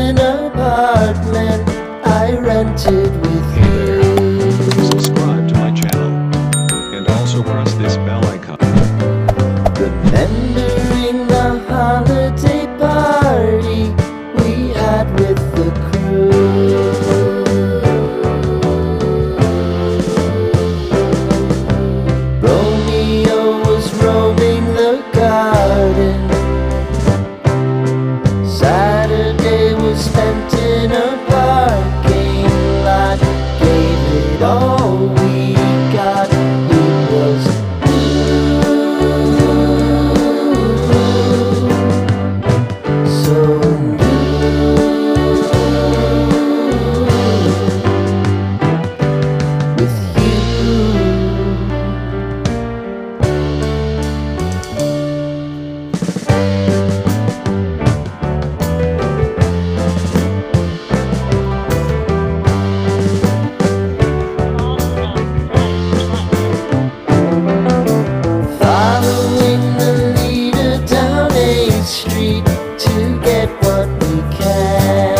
an apartment I rented with you. Subscribe to my channel and also press this bell icon. Remembering the holiday party we had with the crew. Romeo was roaming the garden. Saturday was spent in a parking lot. Gave it all we got. It was so with you. Following the leader down 8th Street to get what we can.